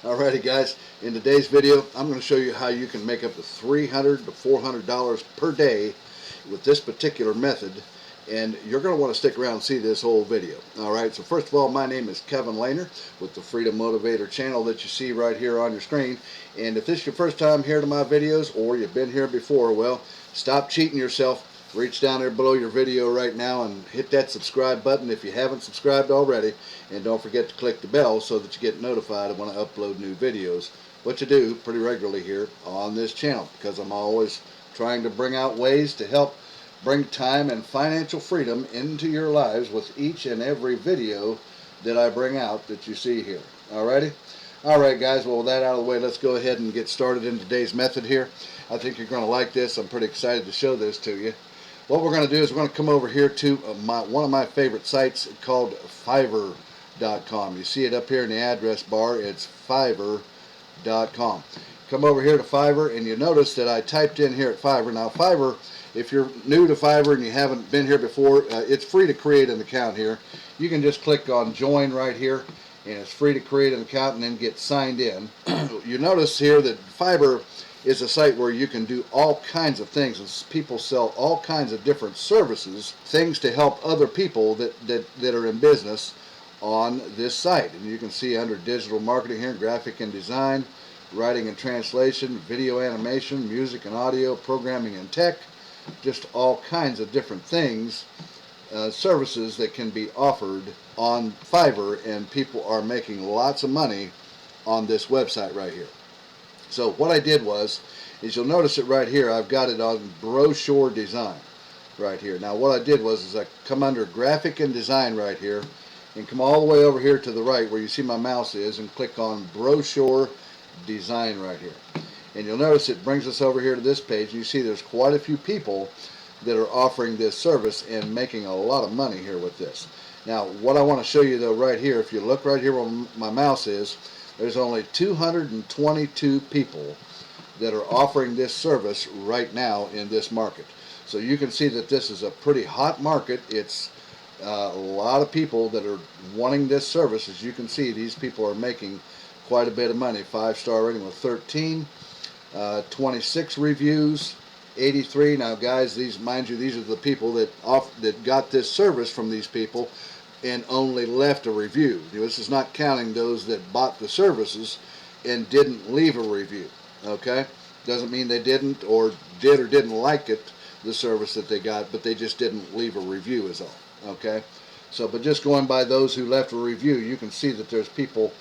Alrighty guys, in today's video I'm going to show you how you can make up to $300 to $400 per day with this particular method, and you're going to want to stick around and see this whole video. Alright, so first of all, my name is Kevin Lehner with the Freedom Motivator channel that you see right here on your screen, and if this is your first time here to my videos or you've been here before, well, stop cheating yourself. Reach down there below your video right now and hit that subscribe button if you haven't subscribed already, and don't forget to click the bell so that you get notified when I upload new videos, which I do pretty regularly here on this channel, because I'm always trying to bring out ways to help bring time and financial freedom into your lives with each and every video that I bring out that you see here. Alrighty? Alright guys, well with that out of the way, let's go ahead and get started in today's method here. I think you're going to like this. I'm pretty excited to show this to you. What we're going to do is we're going to come over here to one of my favorite sites called Fiverr.com. You see it up here in the address bar. It's Fiverr.com. Come over here to Fiverr, and you notice that I typed in here at Fiverr. Now Fiverr, if you're new to Fiverr and you haven't been here before, it's free to create an account here. You can just click on join right here, and it's free to create an account and then get signed in. You notice here that Fiverr is a site where you can do all kinds of things, and people sell all kinds of different services, things to help other people that are in business on this site. And you can see under digital marketing here, graphic and design, writing and translation, video animation, music and audio, programming and tech, just all kinds of different things, services that can be offered on Fiverr, and people are making lots of money on this website right here. So what I did is you'll notice it right here, I've got it on brochure design right here. Now what I did was I come under graphic and design right here and come all the way over here to the right where you see my mouse is and click on brochure design right here. And you'll notice it brings us over here to this page. You see there's quite a few people that are offering this service and making a lot of money here with this. Now what I want to show you though right here, if you look right here where my mouse is, there's only 222 people that are offering this service right now in this market. So you can see that this is a pretty hot market. It's a lot of people that are wanting this service. As you can see, these people are making quite a bit of money. 5-star rating with 13, 26 reviews, 83. Now guys, mind you, these are the people that got this service from these people and only left a review. This is not counting those that bought the services and didn't leave a review. Okay? Doesn't mean they didn't or didn't like it, the service that they got, but they just didn't leave a review is all. Okay? So, but just going by those who left a review, you can see that there's people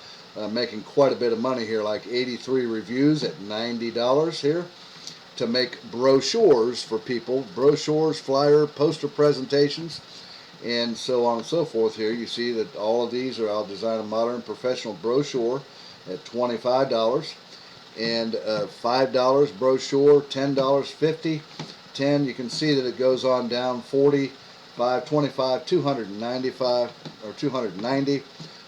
making quite a bit of money here, like 83 reviews at $90 here to make brochures for people, brochures, flyer, poster presentations, and so on and so forth. Here you see that all of these are, I'll design a modern professional brochure at $25, and $5 brochure, $10, 50, 10. You can see that it goes on down, 45, 25, 295 or 290,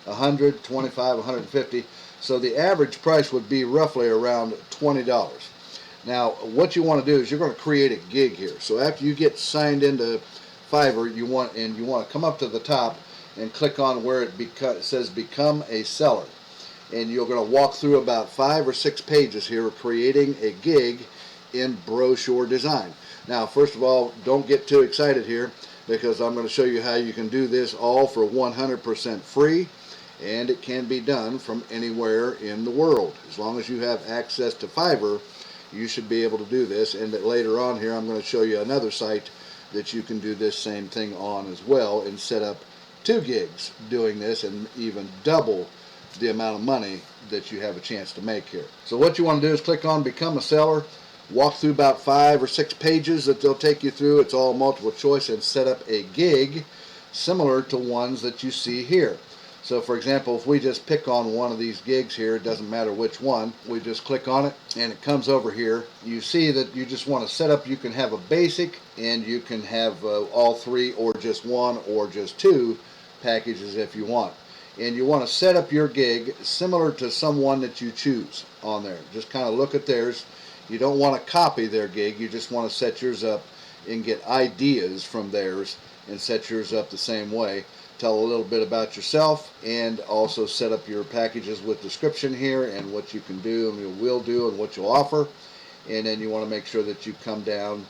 100, 25, 150. So the average price would be roughly around $20. Now what you want to do is you're going to create a gig here. So after you get signed into Fiverr, you want to come up to the top and click on where it says become a seller, and you're going to walk through about 5 or 6 pages here creating a gig in brochure design. Now first of all, don't get too excited here, because I'm going to show you how you can do this all for 100% free, and it can be done from anywhere in the world. As long as you have access to Fiverr, you should be able to do this. And later on here I'm going to show you another site that you can do this same thing on as well and set up 2 gigs doing this and even double the amount of money that you have a chance to make here. So what you want to do is click on become a seller, walk through about 5 or 6 pages that they'll take you through. It's all multiple choice, and set up a gig similar to ones that you see here. So for example, if we just pick on one of these gigs here, it doesn't matter which one, we just click on it and it comes over here. You see that you just want to set up, you can have a basic and you can have all 3 or just 1 or just 2 packages if you want. And you want to set up your gig similar to someone that you choose on there. Just kind of look at theirs. You don't want to copy their gig, you just want to set yours up and get ideas from theirs and set yours up the same way tell a little bit about yourself, and also set up your packages with description here and what you can do and you will do and what you'll offer. And then you want to make sure that you come down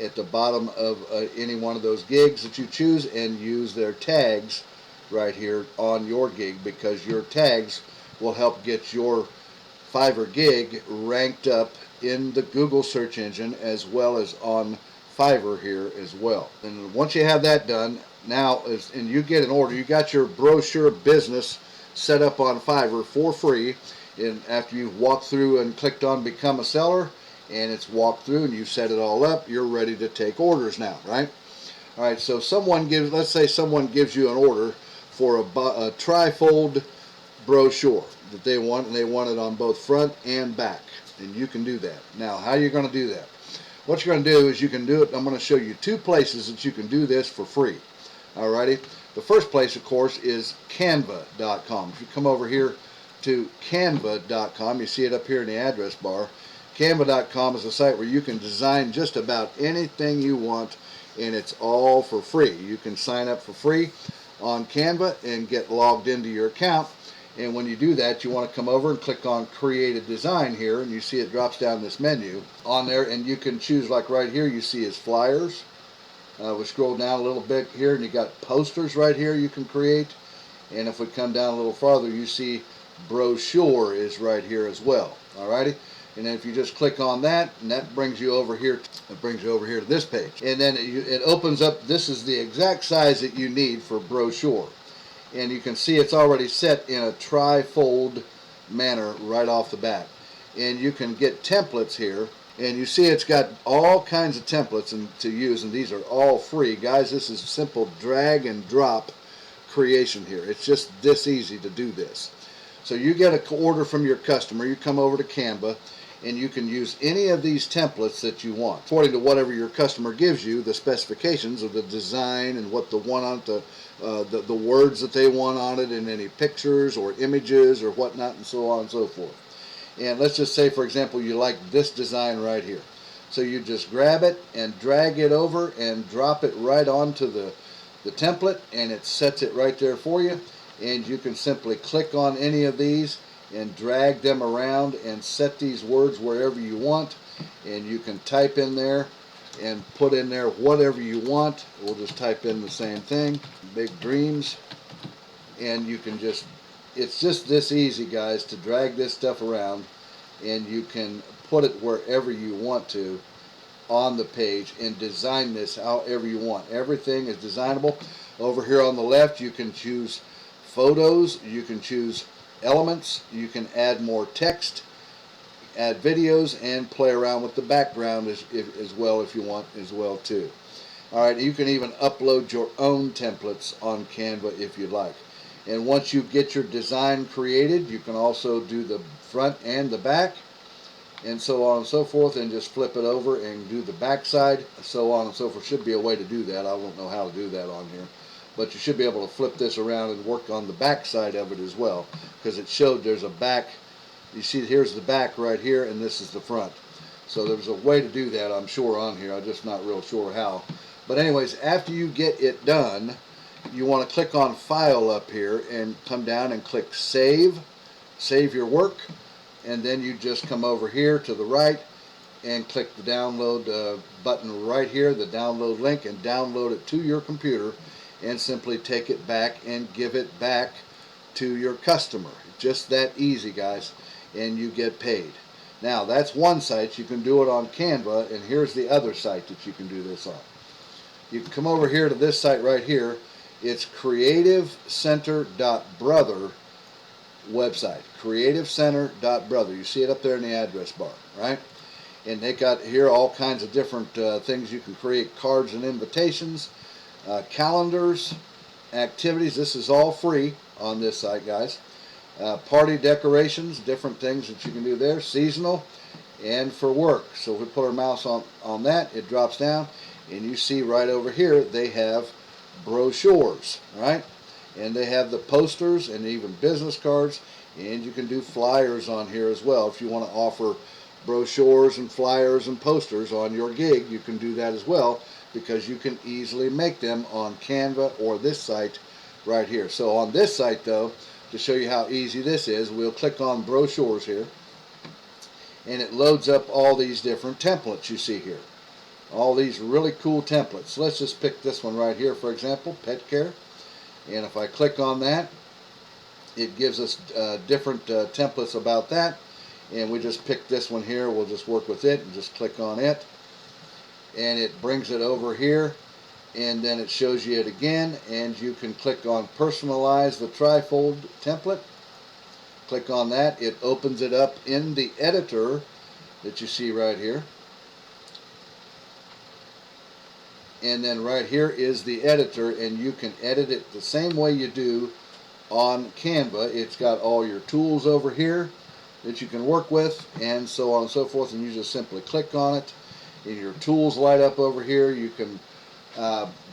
at the bottom of any one of those gigs that you choose and use their tags right here on your gig, because your tags will help get your Fiverr gig ranked up in the Google search engine as well as on Fiverr here as well. And once you have that done, now and you get an order, you got your brochure business set up on Fiverr for free. And after you've walked through and clicked on become a seller, and it's walked through and you set it all up, you're ready to take orders now, right? All right, so let's say someone gives you an order for a tri-fold brochure that they want, and they want it on both front and back, and you can do that. Now, how are you going to do that? What you're going to do is you can do it. I'm going to show you two places that you can do this for free. Alrighty. The first place, of course, is Canva.com. If you come over here to Canva.com, you see it up here in the address bar. Canva.com is a site where you can design just about anything you want, and it's all for free. You can sign up for free on Canva and get logged into your account. And when you do that, you want to come over and click on Create a Design here, and you see it drops down this menu on there, and you can choose, like right here, you see is flyers. We scroll down a little bit here, and you got posters right here you can create. And if we come down a little farther, you see brochure is right here as well. Alrighty. And then if you just click on that, and that brings you over here. It brings you over here to this page, and then it opens up. This is the exact size that you need for brochure. And you can see it's already set in a tri-fold manner right off the bat. And you can get templates here, and you see it's got all kinds of templates to use, and these are all free. Guys, this is simple drag and drop creation here. It's just this easy to do this. So you get an order from your customer, you come over to Canva, and you can use any of these templates that you want according to whatever your customer gives you, the specifications of the design and what the one on the words that they want on it, and any pictures or images or whatnot, and so on and so forth. And let's just say, for example, you like this design right here. So you just grab it and drag it over and drop it right onto the template, and it sets it right there for you. And you can simply click on any of these and drag them around and set these words wherever you want, and you can type in there and put in there whatever you want. We'll just type in the same thing, big dreams, and you can just, it's just this easy, guys, to drag this stuff around, and you can put it wherever you want to on the page and design this however you want. Everything is designable. Over here on the left, you can choose photos, you can choose elements, you can add more text, add videos, and play around with the background as well if you want as well too. Alright, you can even upload your own templates on Canva if you'd like. And once you get your design created, you can also do the front and the back, and so on and so forth, and just flip it over and do the back side, so on and so forth. Should be a way to do that. I don't know how to do that on here, but you should be able to flip this around and work on the back side of it as well, because it showed there's a back. You see, here's the back right here, and this is the front. So there's a way to do that, I'm sure, on here. I'm just not real sure how. But anyways, after you get it done, you want to click on File up here and come down and click Save. Save your work. And then you just come over here to the right and click the download button right here, the download link, and download it to your computer, and simply take it back and give it back to your customer. Just that easy, guys, and you get paid. Now, that's one site. You can do it on Canva, and here's the other site that you can do this on. You can come over here to this site right here. It's creativecenter.brother website. creativecenter.brother. You see it up there in the address bar, right? And they got here all kinds of different things you can create: cards and invitations, calendars, activities. This is all free on this site, guys. Party decorations, different things that you can do there, seasonal, and for work. So if we put our mouse on that, it drops down, and you see right over here they have brochures, right? And they have the posters and even business cards, and you can do flyers on here as well. If you want to offer brochures and flyers and posters on your gig, you can do that as well, because you can easily make them on Canva or this site right here. So on this site though, to show you how easy this is, we'll click on brochures here, and it loads up all these different templates you see here. All these really cool templates. So let's just pick this one right here, for example, pet care. And if I click on that, it gives us different templates about that. And we just pick this one here. We'll just work with it and just click on it. And it brings it over here. And then it shows you it again. And you can click on personalize the trifold template. Click on that. It opens it up in the editor that you see right here. And then right here is the editor, and you can edit it the same way you do on Canva. It's got all your tools over here that you can work with, and so on and so forth, and you just simply click on it, and your tools light up over here. You can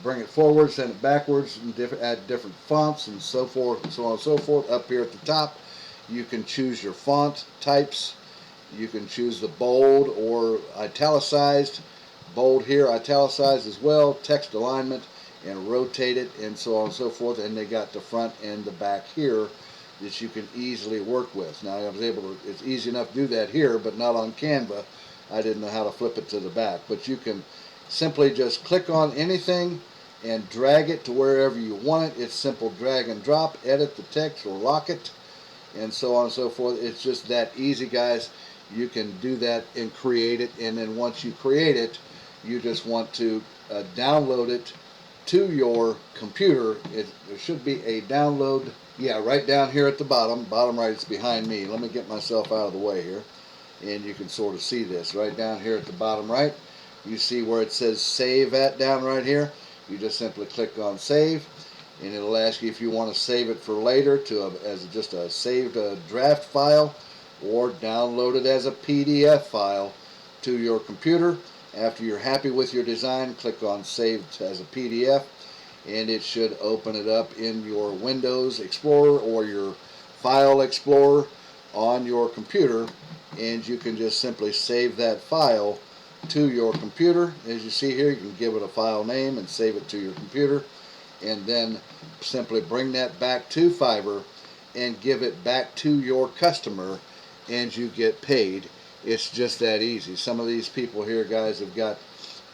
bring it forward, send it backwards, and add different fonts and so forth, and so on and so forth. Up here at the top, you can choose your font types. You can choose the bold or italicized. Bold here, italicized as well, text alignment, and rotate it, and so on and so forth. And they got the front and the back here that you can easily work with. Now I was able to, it's easy enough to do that here, but not on Canva. I didn't know how to flip it to the back. But you can simply just click on anything and drag it to wherever you want it. It's simple drag and drop, edit the text or lock it, and so on and so forth. It's just that easy, guys. You can do that and create it, and then once you create it, you just want to download it to your computer. There should be a download, yeah, right down here at the bottom right. It's behind me. Let me get myself out of the way here, and you can sort of see this right down here at the bottom right. You see where it says save at down right here. You just simply click on save, and it'll ask you if you want to save it for later as just a saved draft file, or download it as a PDF file to your computer. After you're happy with your design, click on Save as a PDF, and it should open it up in your Windows Explorer or your File Explorer on your computer, and you can just simply save that file to your computer. As you see here, you can give it a file name and save it to your computer, and then simply bring that back to Fiverr and give it back to your customer, and you get paid. It's just that easy. Some of these people here, guys, have got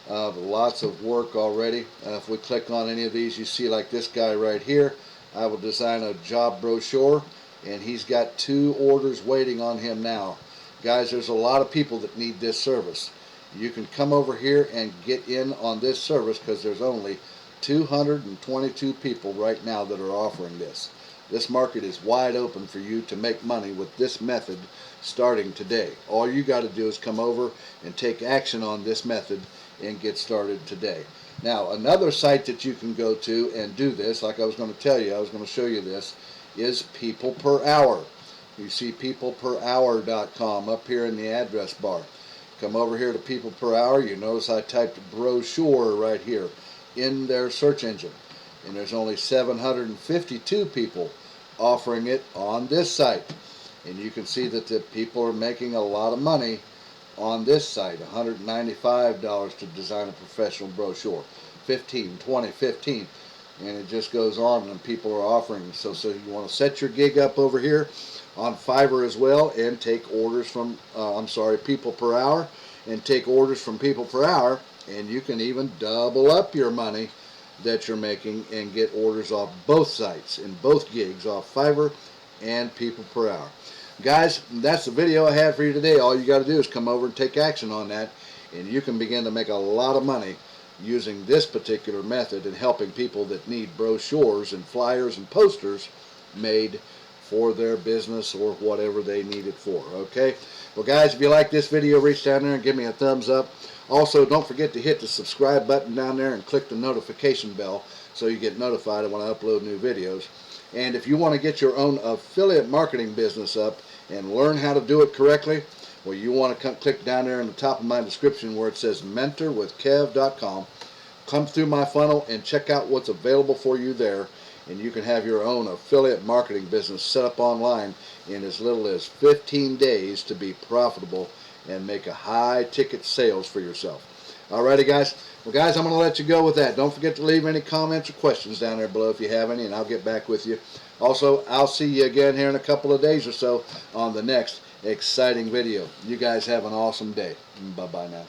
lots of work already. If we click on any of these, you see like this guy right here. I will design a job brochure, and he's got 2 orders waiting on him now. Guys, there's a lot of people that need this service. You can come over here and get in on this service because there's only 222 people right now that are offering this. This market is wide open for you to make money with this method starting today. All you got to do is come over and take action on this method and get started today. Now, another site that you can go to and do this, like I was going to tell you, I was going to show you this, is People Per Hour. You see peopleperhour.com up here in the address bar. Come over here to People Per Hour. You notice I typed brochure right here in their search engine. And there's only 752 people offering it on this site. And you can see that the people are making a lot of money on this site. $195 to design a professional brochure. 15, 20, 15. And it just goes on, and people are offering. So you want to set your gig up over here on Fiverr as well, and take orders from, People Per Hour, and take orders from People Per Hour, and you can even double up your money that you're making and get orders off both sites, in both gigs, off Fiverr and People Per Hour. Guys, that's the video I had for you today. All you got to do is come over and take action on that, and you can begin to make a lot of money using this particular method and helping people that need brochures and flyers and posters made for their business or whatever they need it for. Okay? Well, guys, if you like this video, reach down there and give me a thumbs up. Also, don't forget to hit the subscribe button down there and click the notification bell so you get notified when I upload new videos. And if you want to get your own affiliate marketing business up and learn how to do it correctly, well, you want to click down there in the top of my description where it says mentorwithkev.com. Come through my funnel and check out what's available for you there, and you can have your own affiliate marketing business set up online in as little as 15 days to be profitable and make a high ticket sales for yourself. Alrighty, guys. Well, guys, I'm going to let you go with that. Don't forget to leave any comments or questions down there below if you have any, and I'll get back with you. Also, I'll see you again here in a couple of days or so on the next exciting video. You guys have an awesome day. Bye-bye now.